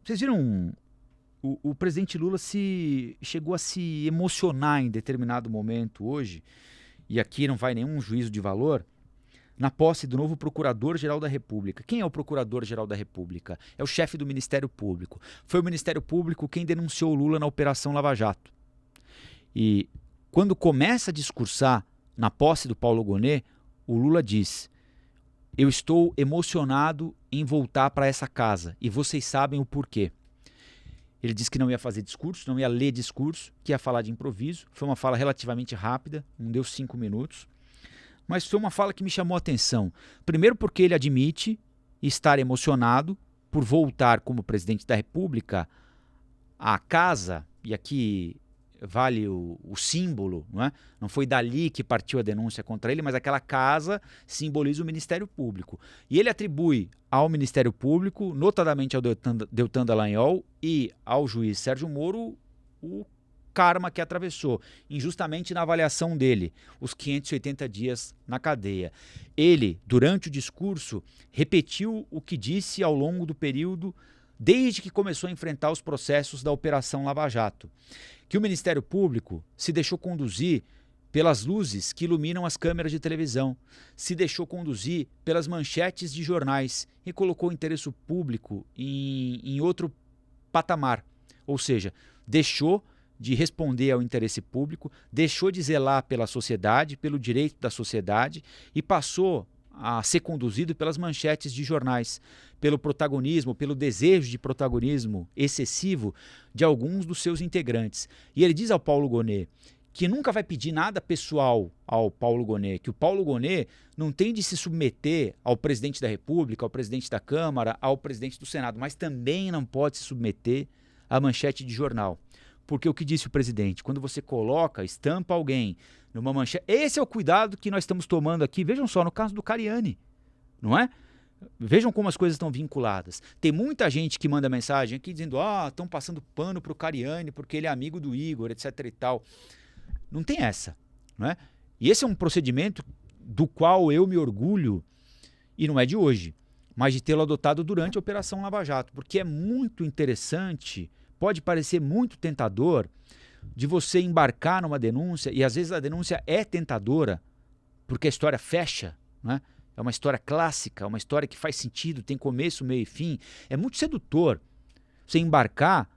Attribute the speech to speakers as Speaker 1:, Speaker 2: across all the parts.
Speaker 1: Vocês viram, o presidente Lula chegou a se emocionar em determinado momento hoje, e aqui não vai nenhum juízo de valor, na posse do novo Procurador-Geral da República. Quem é o Procurador-Geral da República? É o chefe do Ministério Público. Foi o Ministério Público quem denunciou o Lula na Operação Lava Jato. E quando começa a discursar na posse do Paulo Gonet, o Lula diz: eu estou emocionado em voltar para essa casa e vocês sabem o porquê. Ele disse que não ia fazer discurso, não ia ler discurso, que ia falar de improviso. Foi uma fala relativamente rápida, não deu 5 minutos. Mas foi uma fala que me chamou a atenção. Primeiro porque ele admite estar emocionado por voltar como presidente da República à casa, e aqui vale o símbolo, não é? Não foi dali que partiu a denúncia contra ele, mas aquela casa simboliza o Ministério Público. E ele atribui ao Ministério Público, notadamente ao Deltan Dallagnol e ao juiz Sérgio Moro, o karma que atravessou, injustamente na avaliação dele, os 580 dias na cadeia. Ele, durante o discurso, repetiu o que disse ao longo do período, desde que começou a enfrentar os processos da Operação Lava Jato, que o Ministério Público se deixou conduzir pelas luzes que iluminam as câmeras de televisão, se deixou conduzir pelas manchetes de jornais e colocou o interesse público em outro patamar, ou seja, deixou de responder ao interesse público, deixou de zelar pela sociedade, pelo direito da sociedade e passou a ser conduzido pelas manchetes de jornais, pelo protagonismo, pelo desejo de protagonismo excessivo de alguns dos seus integrantes. E ele diz ao Paulo Gonet que nunca vai pedir nada pessoal ao Paulo Gonet, que o Paulo Gonet não tem de se submeter ao presidente da República, ao presidente da Câmara, ao presidente do Senado, mas também não pode se submeter à manchete de jornal. Porque o que disse o presidente? Quando você estampa alguém numa manchete... Esse é o cuidado que nós estamos tomando aqui. Vejam só, no caso do Cariani, não é? Vejam como as coisas estão vinculadas. Tem muita gente que manda mensagem aqui dizendo: estão passando pano pro Cariani porque ele é amigo do Igor, etc e tal. Não tem essa, não é? E esse é um procedimento do qual eu me orgulho, e não é de hoje, mas de tê-lo adotado durante a Operação Lava Jato, porque é muito interessante... Pode parecer muito tentador de você embarcar numa denúncia, e às vezes a denúncia é tentadora, porque a história fecha, né? É uma história clássica, uma história que faz sentido, tem começo, meio e fim. É muito sedutor você embarcar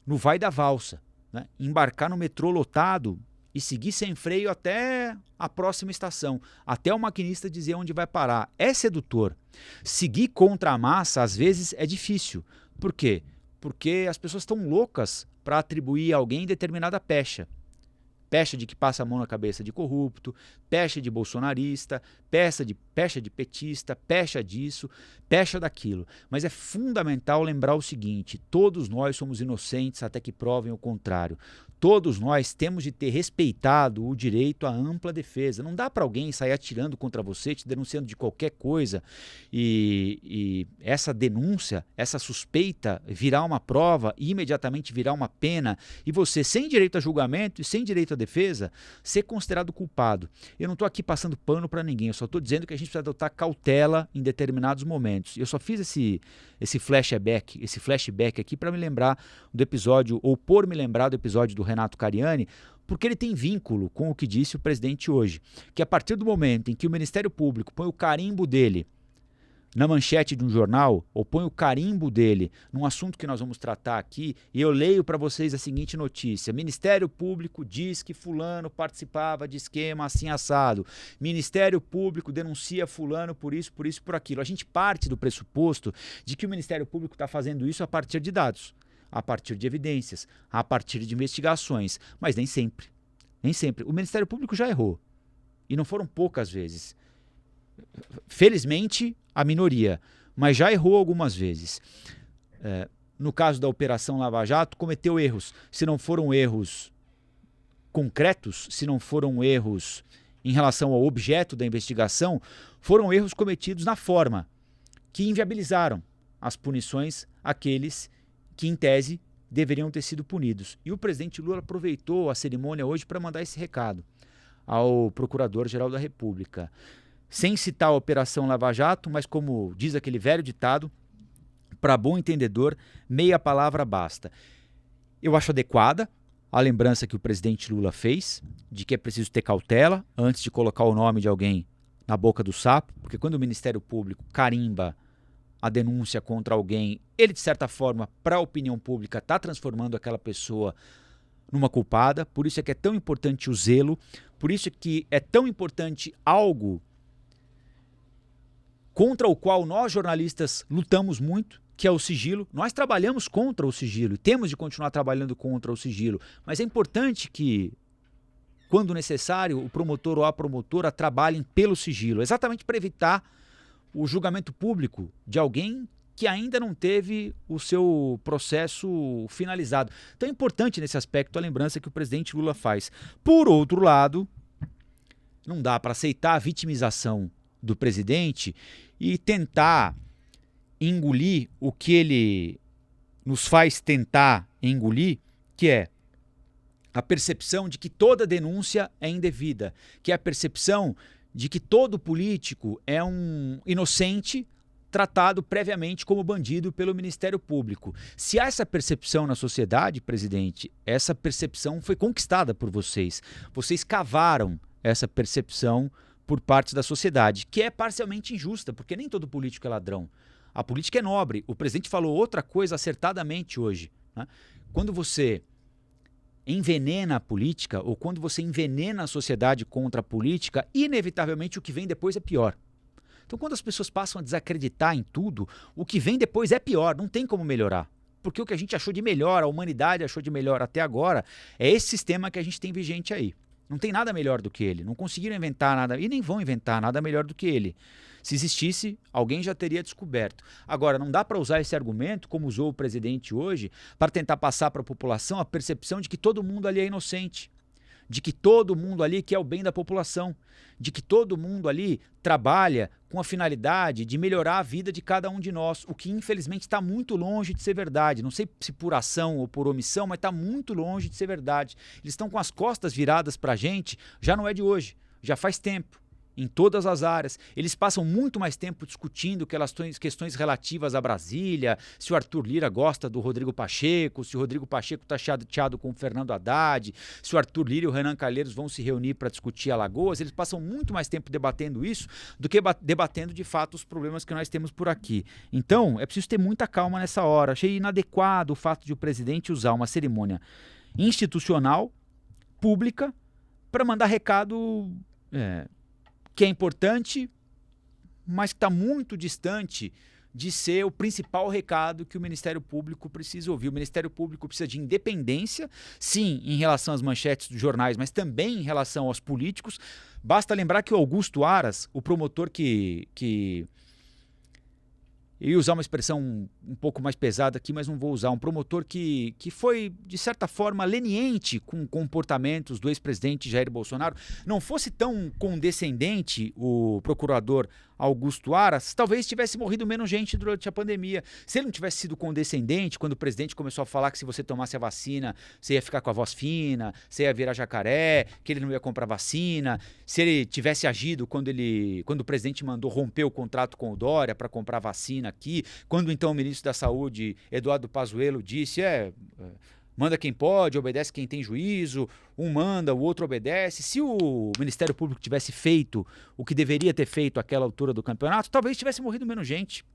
Speaker 1: no vai da valsa, né? Embarcar no metrô lotado e seguir sem freio até a próxima estação, até o maquinista dizer onde vai parar. É sedutor. Seguir contra a massa, às vezes, é difícil. Por quê? Porque as pessoas estão loucas para atribuir a alguém determinada pecha. Pecha de que passa a mão na cabeça de corrupto, pecha de bolsonarista, pecha de petista, pecha disso, pecha daquilo. Mas é fundamental lembrar o seguinte: todos nós somos inocentes até que provem o contrário. Todos nós temos de ter respeitado o direito à ampla defesa. Não dá para alguém sair atirando contra você, te denunciando de qualquer coisa, e essa denúncia, essa suspeita virar uma prova e imediatamente virar uma pena, e você, sem direito a julgamento e sem direito à defesa, ser considerado culpado. Eu não estou aqui passando pano para ninguém, eu só estou dizendo que a gente precisa adotar cautela em determinados momentos. Eu só fiz esse flashback aqui para me lembrar do episódio, ou por me lembrar do episódio do Renato Cariani, porque ele tem vínculo com o que disse o presidente hoje, que a partir do momento em que o Ministério Público põe o carimbo dele na manchete de um jornal, ou põe o carimbo dele num assunto que nós vamos tratar aqui, e eu leio para vocês a seguinte notícia: Ministério Público diz que fulano participava de esquema assim assado, Ministério Público denuncia fulano por isso, por aquilo. A gente parte do pressuposto de que o Ministério Público está fazendo isso a partir de dados, a partir de evidências, a partir de investigações, mas nem sempre. Nem sempre. O Ministério Público já errou, e não foram poucas vezes. Felizmente, a minoria, mas já errou algumas vezes. No caso da Operação Lava Jato, cometeu erros. Se não foram erros concretos, se não foram erros em relação ao objeto da investigação, foram erros cometidos na forma, que inviabilizaram as punições àqueles que, em tese, deveriam ter sido punidos. E o presidente Lula aproveitou a cerimônia hoje para mandar esse recado ao Procurador-Geral da República, sem citar a Operação Lava Jato, mas como diz aquele velho ditado, Para bom entendedor, meia palavra basta. Eu acho adequada a lembrança que o presidente Lula fez de que é preciso ter cautela antes de colocar o nome de alguém na boca do sapo, porque quando o Ministério Público carimba a denúncia contra alguém, ele, de certa forma, para a opinião pública, está transformando aquela pessoa numa culpada. Por isso é que é tão importante o zelo, por isso é que é tão importante algo contra o qual nós, jornalistas, lutamos muito, que é o sigilo. Nós trabalhamos contra o sigilo e temos de continuar trabalhando contra o sigilo, mas é importante que, quando necessário, o promotor ou a promotora trabalhem pelo sigilo, exatamente para evitar o julgamento público de alguém que ainda não teve o seu processo finalizado. Então é importante nesse aspecto a lembrança que o presidente Lula faz. Por outro lado, não dá para aceitar a vitimização do presidente e tentar engolir o que ele nos faz tentar engolir, que é a percepção de que toda denúncia é indevida, que é a percepção de que todo político é um inocente tratado previamente como bandido pelo Ministério Público. Se há essa percepção na sociedade, presidente, essa percepção foi conquistada por vocês. Vocês cavaram essa percepção por parte da sociedade, que é parcialmente injusta, porque nem todo político é ladrão. A política é nobre. O presidente falou outra coisa acertadamente hoje, né? Quando você envenena a política, ou quando você envenena a sociedade contra a política, inevitavelmente o que vem depois é pior. Então, quando as pessoas passam a desacreditar em tudo, o que vem depois é pior, não tem como melhorar. Porque o que a gente achou de melhor, a humanidade achou de melhor até agora, é esse sistema que a gente tem vigente aí. Não tem nada melhor do que ele. Não conseguiram inventar nada, e nem vão inventar nada melhor do que ele. Se existisse, alguém já teria descoberto. Agora, não dá para usar esse argumento, como usou o presidente hoje, para tentar passar para a população a percepção de que todo mundo ali é inocente, de que todo mundo ali quer o bem da população, de que todo mundo ali trabalha com a finalidade de melhorar a vida de cada um de nós, o que infelizmente está muito longe de ser verdade. Não sei se por ação ou por omissão, mas está muito longe de ser verdade. Eles estão com as costas viradas para a gente, já não é de hoje, já faz tempo. Em todas as áreas. Eles passam muito mais tempo discutindo aquelas questões relativas a Brasília, se o Arthur Lira gosta do Rodrigo Pacheco, se o Rodrigo Pacheco está chateado com o Fernando Haddad, se o Arthur Lira e o Renan Calheiros vão se reunir para discutir Alagoas. Eles passam muito mais tempo debatendo isso do que debatendo de fato os problemas que nós temos por aqui. Então, é preciso ter muita calma nessa hora. Achei inadequado o fato de o presidente usar uma cerimônia institucional, pública, para mandar recado que é importante, mas que está muito distante de ser o principal recado que o Ministério Público precisa ouvir. O Ministério Público precisa de independência, sim, em relação às manchetes dos jornais, mas também em relação aos políticos. Basta lembrar que o Augusto Aras, o promotor que eu ia usar uma expressão um pouco mais pesada aqui, mas não vou usar. Um promotor que foi, de certa forma, leniente com comportamentos do ex-presidente Jair Bolsonaro. Não fosse tão condescendente o procurador Augusto Aras, talvez tivesse morrido menos gente durante a pandemia. Se ele não tivesse sido condescendente, quando o presidente começou a falar que se você tomasse a vacina, você ia ficar com a voz fina, você ia virar jacaré, que ele não ia comprar vacina, se ele tivesse agido quando o presidente mandou romper o contrato com o Dória para comprar vacina aqui, quando então o ministro da Saúde, Eduardo Pazuello, disse manda quem pode, obedece quem tem juízo, um manda, o outro obedece. Se o Ministério Público tivesse feito o que deveria ter feito àquela altura do campeonato, talvez tivesse morrido menos gente.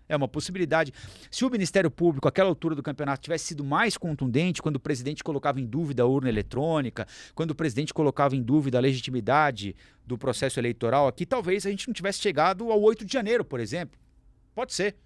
Speaker 1: É uma possibilidade. Se o Ministério Público, àquela altura do campeonato, tivesse sido mais contundente, quando o presidente colocava em dúvida a urna eletrônica, quando o presidente colocava em dúvida a legitimidade do processo eleitoral aqui, talvez a gente não tivesse chegado ao 8 de janeiro, por exemplo. Pode ser.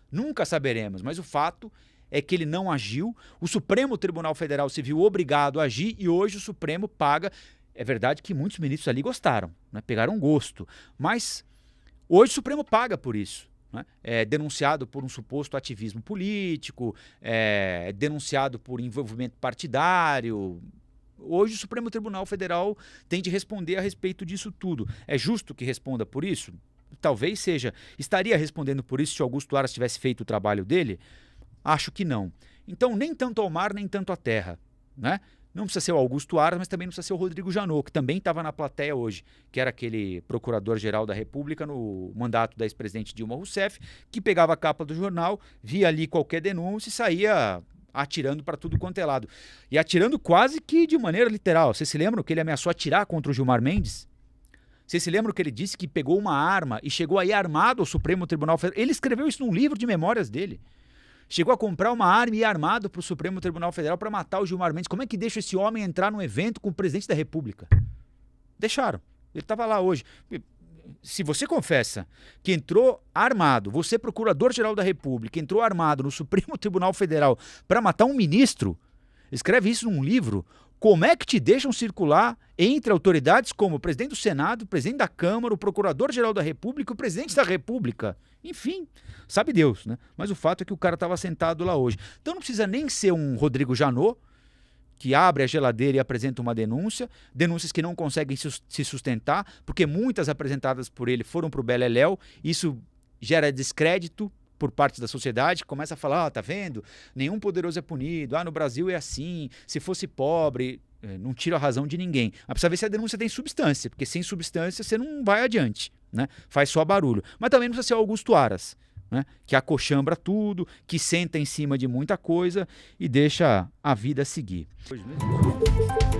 Speaker 1: Nunca saberemos, mas o fato é que ele não agiu. O Supremo Tribunal Federal se viu obrigado a agir e hoje o Supremo paga. É verdade que muitos ministros ali gostaram, né? Pegaram gosto, mas hoje o Supremo paga por isso. Né? É denunciado por um suposto ativismo político, é denunciado por envolvimento partidário. Hoje o Supremo Tribunal Federal tem de responder a respeito disso tudo. É justo que responda por isso? Talvez seja. Estaria respondendo por isso se Augusto Aras tivesse feito o trabalho dele? Acho que não. Então, nem tanto ao mar, nem tanto à terra, né? Não precisa ser o Augusto Aras, mas também não precisa ser o Rodrigo Janot, que também estava na plateia hoje, que era aquele procurador-geral da República no mandato da ex-presidente Dilma Rousseff, que pegava a capa do jornal, via ali qualquer denúncia e saía atirando para tudo quanto é lado. E atirando quase que de maneira literal. Vocês se lembram que ele ameaçou atirar contra o Gilmar Mendes? Vocês se lembram que ele disse que pegou uma arma e chegou aí armado ao Supremo Tribunal Federal? Ele escreveu isso num livro de memórias dele. Chegou a comprar uma arma e ir armado para o Supremo Tribunal Federal para matar o Gilmar Mendes. Como é que deixa esse homem entrar num evento com o presidente da República? Deixaram. Ele estava lá hoje. Se você confessa que entrou armado, você, procurador-geral da República, entrou armado no Supremo Tribunal Federal para matar um ministro, escreve isso num livro, como é que te deixam circular entre autoridades como o presidente do Senado, o presidente da Câmara, o procurador-geral da República e o presidente da República? Enfim, sabe Deus, né? Mas o fato é que o cara estava sentado lá hoje. Então não precisa nem ser um Rodrigo Janot, que abre a geladeira e apresenta uma denúncia, denúncias que não conseguem se sustentar, porque muitas apresentadas por ele foram para o Beleléu, isso gera descrédito por parte da sociedade, começa a falar, tá vendo? Nenhum poderoso é punido, no Brasil é assim, se fosse pobre, não tira a razão de ninguém. Mas precisa ver se a denúncia tem substância, porque sem substância você não vai adiante, né? Faz só barulho. Mas também não precisa ser o Augusto Aras, né? Que acochambra tudo, que senta em cima de muita coisa e deixa a vida seguir. Hoje mesmo.